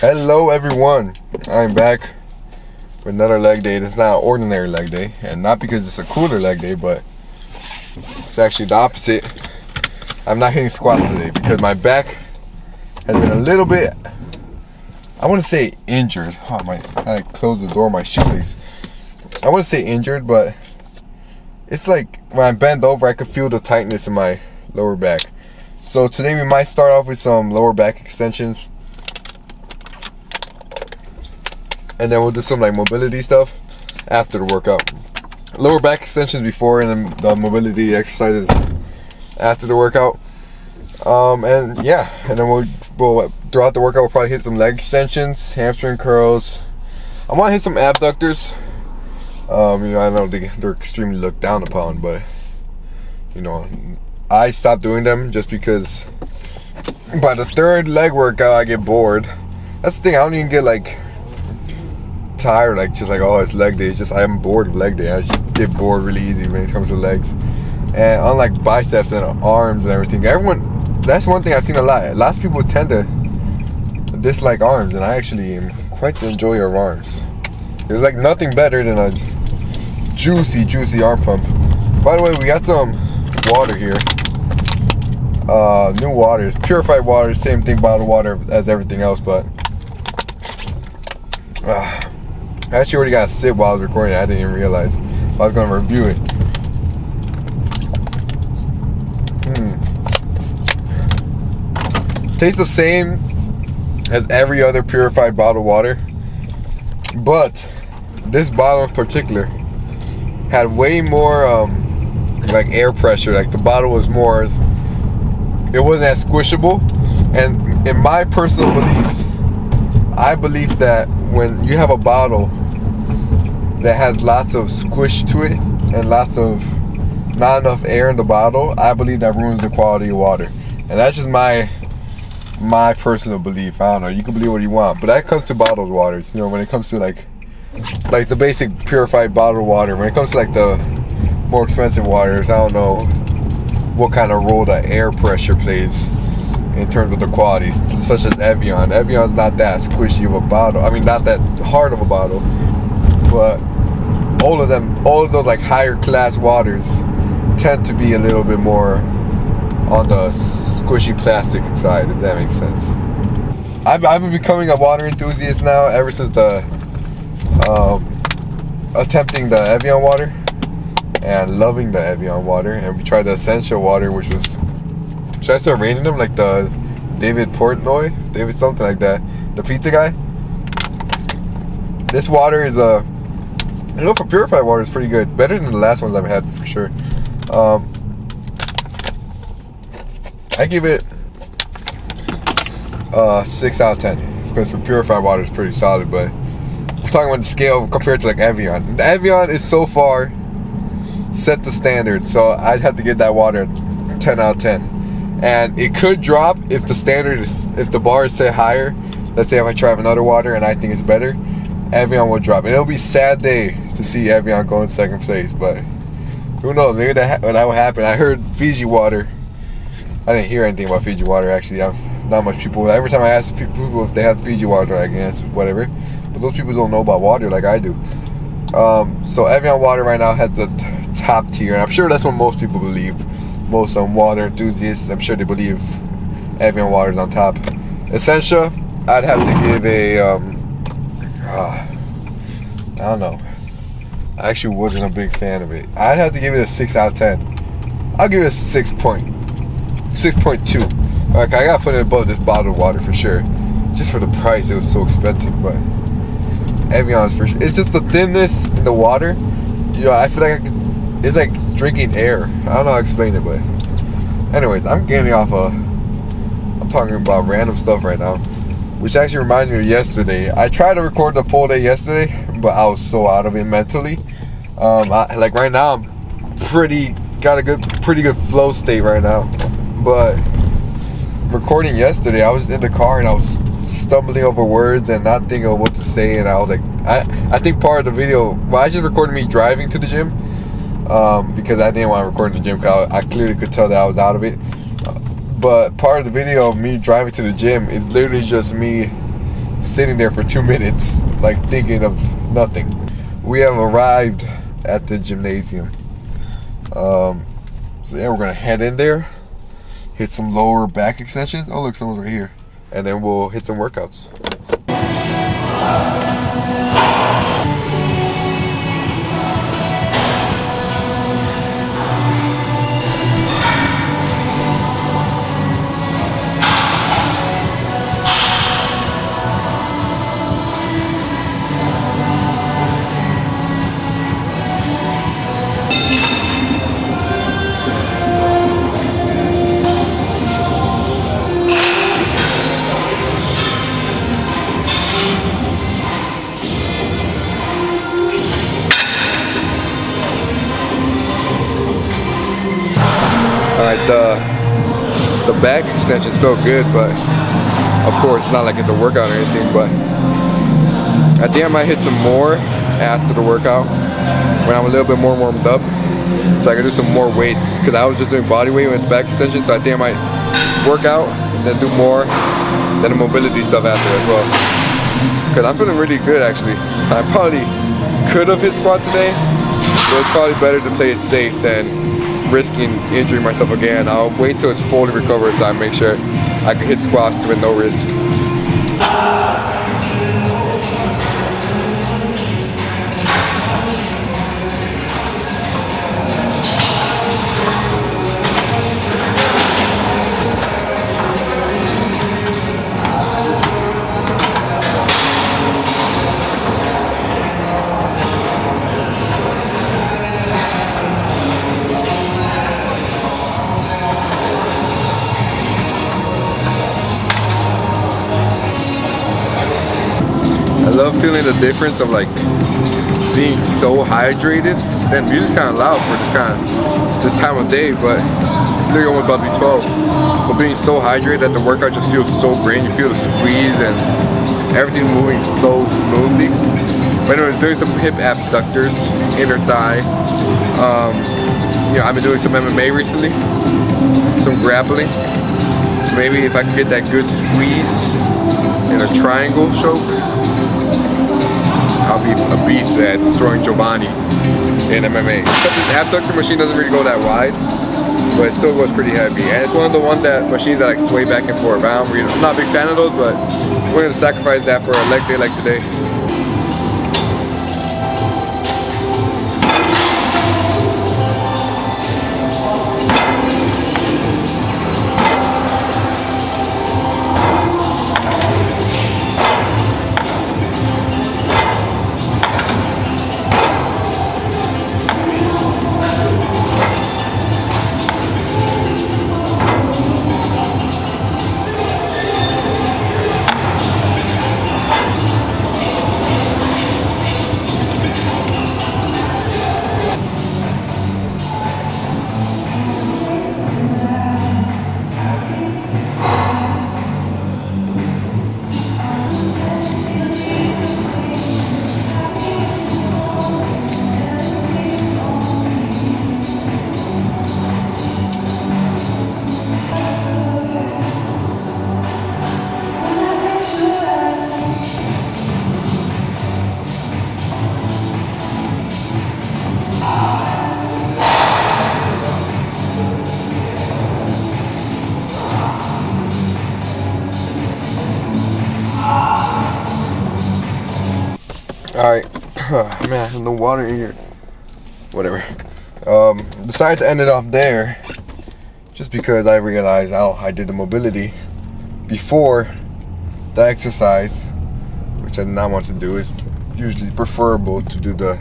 Hello everyone, I'm back with another leg day. It's not an ordinary leg day, and not because it's a cooler leg day, but it's actually the opposite. I'm not hitting squats today because my back has been a little bit, I want to say injured. I closed the door of my shoelace. I want to say injured, but it's like when I bend over I can feel the tightness in my lower back. So today we might start off with some lower back extensions, and then we'll do some like mobility stuff after the workout. Lower back extensions before, and then the mobility exercises after the workout. And then we'll throughout the workout we'll probably hit some leg extensions, hamstring curls. I want to hit some abductors. I know they're extremely looked down upon, but I stopped doing them just because by the third leg workout I get bored. That's the thing, I don't even get like tired, oh, it's leg day. It's just I'm bored of leg day. I just get bored really easy when it comes to legs. And unlike biceps and arms and everything, that's one thing I've seen a lot. Lots of people tend to dislike arms, and I actually am quite the enjoyer of arms. There's like nothing better than a juicy arm pump. By the way, we got some water here. New water. It's purified water, same thing, bottled water as everything else, but I actually already got a sip while I was recording. I didn't even realize I was going to review it. Tastes the same as every other purified bottled water, but this bottle in particular had way more like air pressure. Like the bottle was more, it wasn't as squishable. And in my personal beliefs, I believe that when you have a bottle that has lots of squish to it and lots of not enough air in the bottle, I believe that ruins the quality of water. And that's just my personal belief. I don't know, you can believe what you want, but that comes to bottled waters. When it comes to like the basic purified bottled water, when it comes to like the more expensive waters, I don't know what kind of role the air pressure plays in terms of the quality, such as Evian. Evian's not that squishy of a bottle. I mean, not that hard of a bottle, but all of those like higher class waters tend to be a little bit more on the squishy plastic side, if that makes sense. I've been becoming a water enthusiast now ever since the attempting the Evian water and loving the Evian water. And we tried the essential water, which was, should I start rating them, like the David something like that, the pizza guy. This water is for purified water, it's pretty good, better than the last ones I've had for sure. I give it 6 out of 10 because for purified water it's pretty solid. But we're talking about the scale compared to like Evian. The Evian is so far set the standard, so I'd have to give that water 10 out of 10. And it could drop if the bar is set higher. Let's say if I try another water and I think it's better, Evian will drop. And it'll be a sad day to see Evian go in second place, but who knows, maybe that will happen. I heard Fiji water. I didn't hear anything about Fiji water, actually. Not much people. Every time I ask people if they have Fiji water, I guess whatever. But those people don't know about water like I do. So Evian water right now has the top tier, and I'm sure that's what most people believe. Most water enthusiasts, I'm sure they believe Evian water is on top. Essentia, I'd have to give a I don't know. I actually wasn't a big fan of it. I'd have to give it a 6 out of 10. I'll give it a 6.2. Like, I gotta put it above this bottled water for sure. Just for the price, it was so expensive. But Evian is for sure. It's just the thinness in the water. I feel like it's like drinking air. I don't know how to explain it, but anyways, I'm talking about random stuff right now, which actually reminds me of yesterday. I tried to record the pole day yesterday, but I was so out of it mentally. Like right now, I'm pretty good flow state right now. But recording yesterday, I was in the car and I was stumbling over words and not thinking of what to say, and I was like, I think part of the video, I just recorded me driving to the gym, because I didn't want to record in the gym because I clearly could tell that I was out of it. But part of the video of me driving to the gym is literally just me sitting there for 2 minutes, like thinking of nothing. We have arrived at the gymnasium. So yeah, we're gonna head in there, hit some lower back extensions. Oh look, someone's right here. And then we'll hit some workouts. Alright, the back extensions felt good, but of course it's not like it's a workout or anything, but I think I might hit some more after the workout when I'm a little bit more warmed up, so I can do some more weights, because I was just doing body weight with the back extensions, so I think I might work out and then do more than the mobility stuff after as well, because I'm feeling really good actually. I probably could have hit squat today, but it's probably better to play it safe than risking injuring myself again. I'll wait till it's fully recovered so I make sure I can hit squats with no risk. I love feeling the difference of like being so hydrated. Then music's kind of loud for this time of day, but I think almost about to be 12. But being so hydrated that the workout just feels so great. You feel the squeeze and everything moving so smoothly. But anyway, doing some hip abductors, inner thigh. I've been doing some MMA recently, some grappling. So maybe if I can get that good squeeze in a triangle choke, I'll be a beast at destroying Giovanni in MMA. Except the abductor machine doesn't really go that wide, but it still goes pretty heavy. And it's one of the machines that like sway back and forth. I'm not a big fan of those, but we're gonna sacrifice that for a leg day like today. Alright, man, I have no water in here. Whatever. Decided to end it off there just because I realized I did the mobility before the exercise, which I did not want to do. It's usually preferable to do the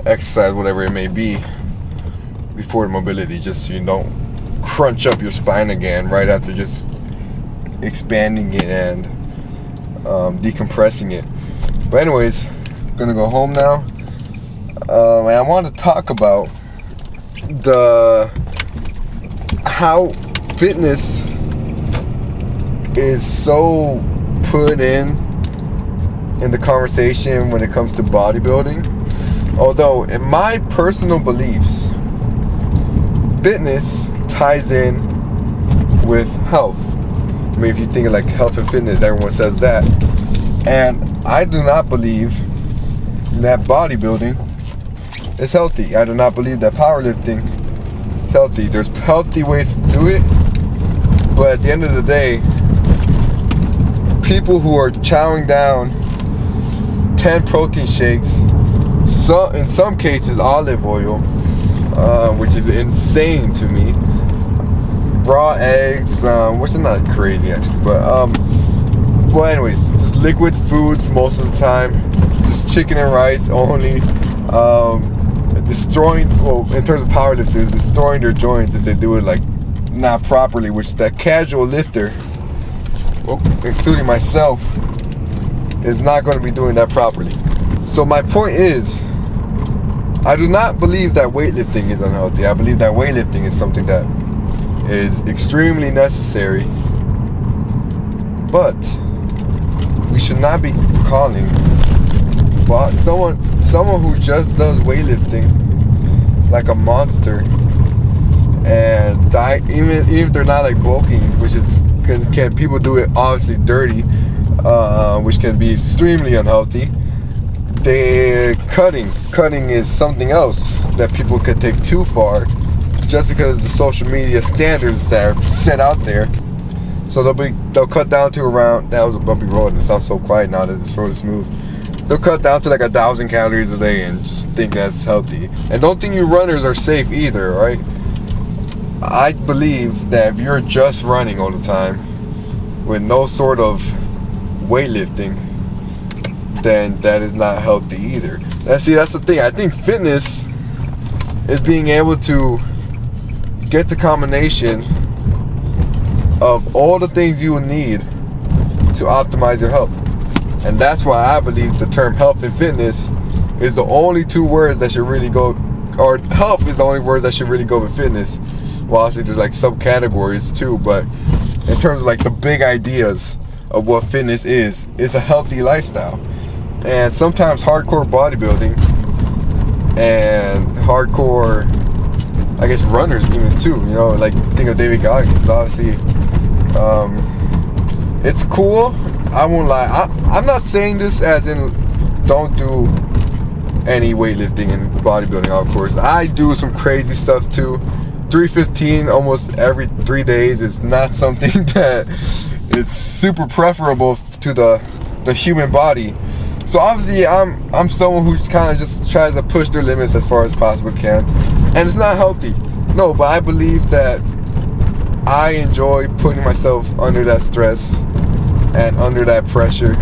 exercise, whatever it may be, before the mobility, just so you don't crunch up your spine again right after just expanding it and decompressing it. But anyways, I'm gonna go home now, and I want to talk about how fitness is so put in the conversation when it comes to bodybuilding. Although, in my personal beliefs, fitness ties in with health. I mean, if you think of like health and fitness, everyone says that. And I do not believe that bodybuilding is healthy. I do not believe that powerlifting is healthy. There's healthy ways to do it, but at the end of the day, people who are chowing down 10 protein shakes, in some cases olive oil, which is insane to me, raw eggs, which is not crazy actually, but well, anyways, just liquid foods most of the time, just chicken and rice only, destroying, well, in terms of powerlifters, destroying their joints if they do it like not properly, which that casual lifter, well, including myself, is not going to be doing that properly. So my point is, I do not believe that weightlifting is unhealthy. I believe that weightlifting is something that is extremely necessary, but we should not be calling someone who just does weightlifting like a monster and die, even if they're not like bulking, which is can people do it obviously dirty, which can be extremely unhealthy. Cutting is something else that people could take too far just because of the social media standards that are set out there. So they'll cut down to around, that was a bumpy road and it sounds so quiet now that this road is smooth. They'll cut down to like 1,000 calories a day and just think that's healthy. And don't think you runners are safe either, right? I believe that if you're just running all the time with no sort of weightlifting, then that is not healthy either. See, that's the thing. I think fitness is being able to get the combination of all the things you will need to optimize your health. And that's why I believe the term health and fitness is the only two words that should really go, or health is the only word that should really go with fitness. Well, obviously there's like subcategories too, but in terms of like the big ideas of what fitness is, it's a healthy lifestyle. And sometimes hardcore bodybuilding and hardcore, I guess, runners even too, you know, like think of David Goggins, obviously. It's cool, I won't lie. I'm not saying this as in don't do any weightlifting and bodybuilding, of course. I do some crazy stuff too. 315 almost every 3 days is not something that is super preferable to the human body. So obviously I'm someone who kind of just tries to push their limits as far as possible can, and it's not healthy. No, but I believe that I enjoy putting myself under that stress and under that pressure,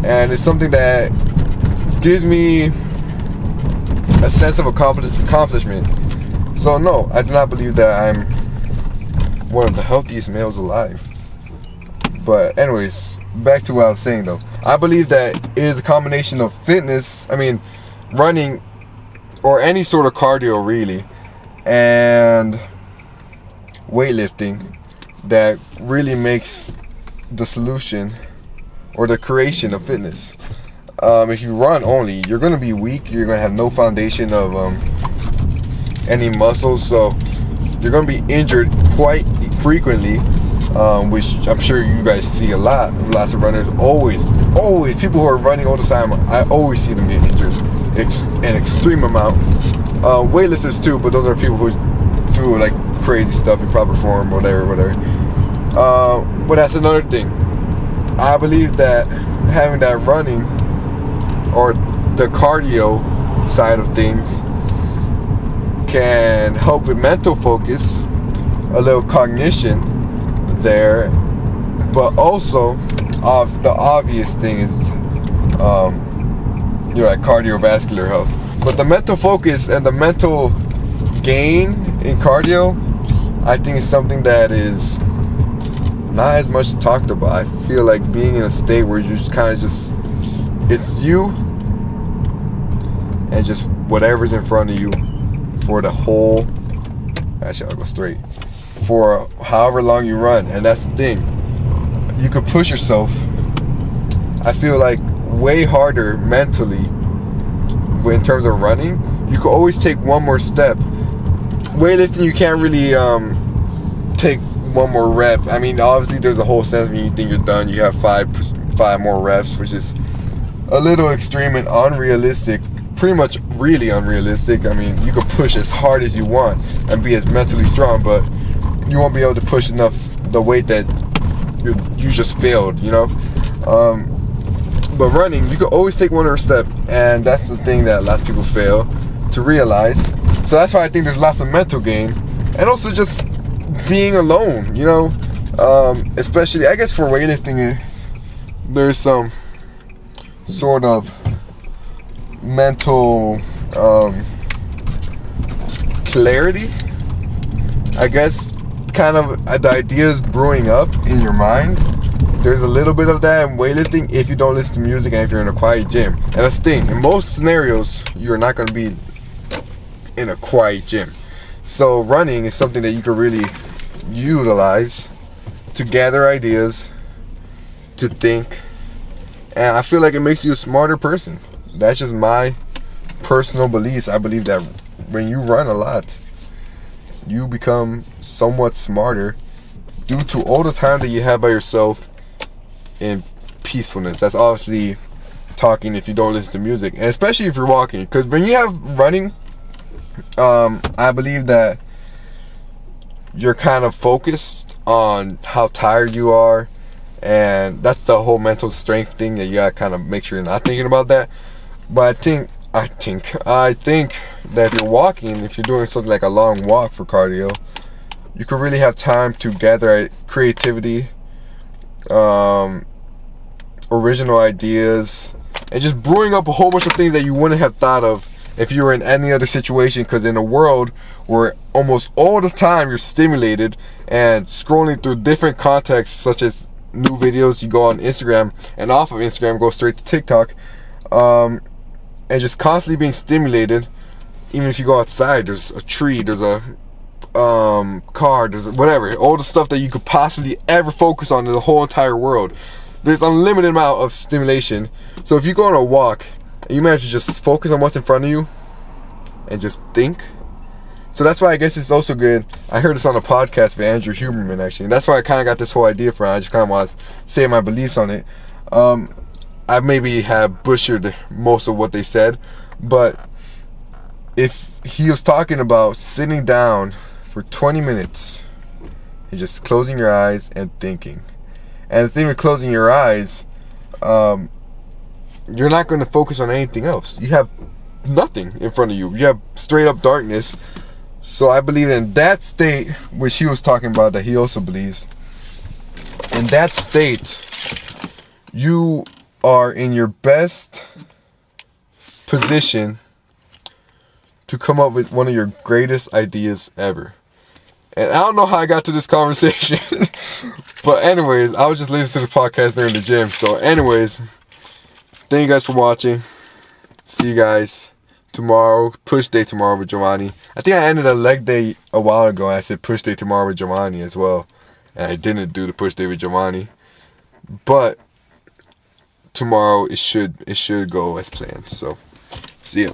and it's something that gives me a sense of accomplishment. So no, I do not believe that I'm one of the healthiest males alive. But anyways, back to what I was saying though. I believe that it is a combination of fitness, I mean running or any sort of cardio really, and weightlifting that really makes the solution or the creation of fitness. If you run only, you're going to be weak. You're going to have no foundation of any muscles, so you're going to be injured quite frequently, which I'm sure you guys see lots of runners always people who are running all the time, I always see them get injured an extreme amount. Weightlifters too, but those are people who do like crazy stuff, improper form, whatever. But that's another thing. I believe that having that running or the cardio side of things can help with mental focus, a little cognition there, but also the obvious thing is like cardiovascular health. But the mental focus and the mental gain in cardio, I think is something that is not as much talked about. I feel like being in a state where you just kind of just, it's you and just whatever's in front of you for the whole, actually I'll go straight, for however long you run. And that's the thing, you could push yourself, I feel like, way harder mentally in terms of running. You could always take one more step. Weightlifting, you can't really take one more rep. I mean, obviously there's a whole sense when you think you're done, you have 5 more reps, which is a little extreme and unrealistic. Pretty much really unrealistic. I mean, you could push as hard as you want and be as mentally strong, but you won't be able to push enough the weight that you just failed, you know. But running, you can always take one more step, and that's the thing that lots of people fail to realize. So that's why I think there's lots of mental gain, and also just being alone, you know. Especially, I guess, for weightlifting, there's some sort of mental clarity, I guess. Kind of the ideas brewing up in your mind. There's a little bit of that in weightlifting if you don't listen to music and if you're in a quiet gym. And that's the thing, in most scenarios you're not going to be in a quiet gym. So running is something that you can really utilize to gather ideas, to think, and I feel like it makes you a smarter person. That's just my personal beliefs. I believe that when you run a lot, you become somewhat smarter due to all the time that you have by yourself in peacefulness. That's obviously talking if you don't listen to music, and especially if you're walking, because when you have running, I believe that you're kind of focused on how tired you are, and that's the whole mental strength thing that you gotta kind of make sure you're not thinking about that. But I think that if you're walking, if you're doing something like a long walk for cardio, you can really have time to gather creativity, original ideas, and just brewing up a whole bunch of things that you wouldn't have thought of if you were in any other situation. Because in a world where almost all the time you're stimulated and scrolling through different contexts, such as new videos, you go on Instagram, and off of Instagram go straight to TikTok, and just constantly being stimulated. Even if you go outside, there's a tree, there's a car, there's whatever, all the stuff that you could possibly ever focus on in the whole entire world. There's unlimited amount of stimulation. So if you go on a walk and you manage to just focus on what's in front of you and just think. So that's why I guess it's also good. I heard this on a podcast with Andrew Huberman, actually, and that's why I kind of got this whole idea from. I just kind of want to say my beliefs on it. I maybe have butchered most of what they said, but if he was talking about sitting down for 20 minutes and just closing your eyes and thinking. And the thing with closing your eyes, you're not going to focus on anything else. You have nothing in front of you. You have straight up darkness. So I believe in that state, which he was talking about, that he also believes. In that state, you are in your best position to come up with one of your greatest ideas ever. And I don't know how I got to this conversation. But anyways, I was just listening to the podcast during the gym. So anyways, thank you guys for watching. See you guys tomorrow. Push day tomorrow with Giovanni. I think I ended a leg day a while ago, and I said push day tomorrow with Giovanni as well. And I didn't do the push day with Giovanni. But tomorrow it should go as planned. So see ya.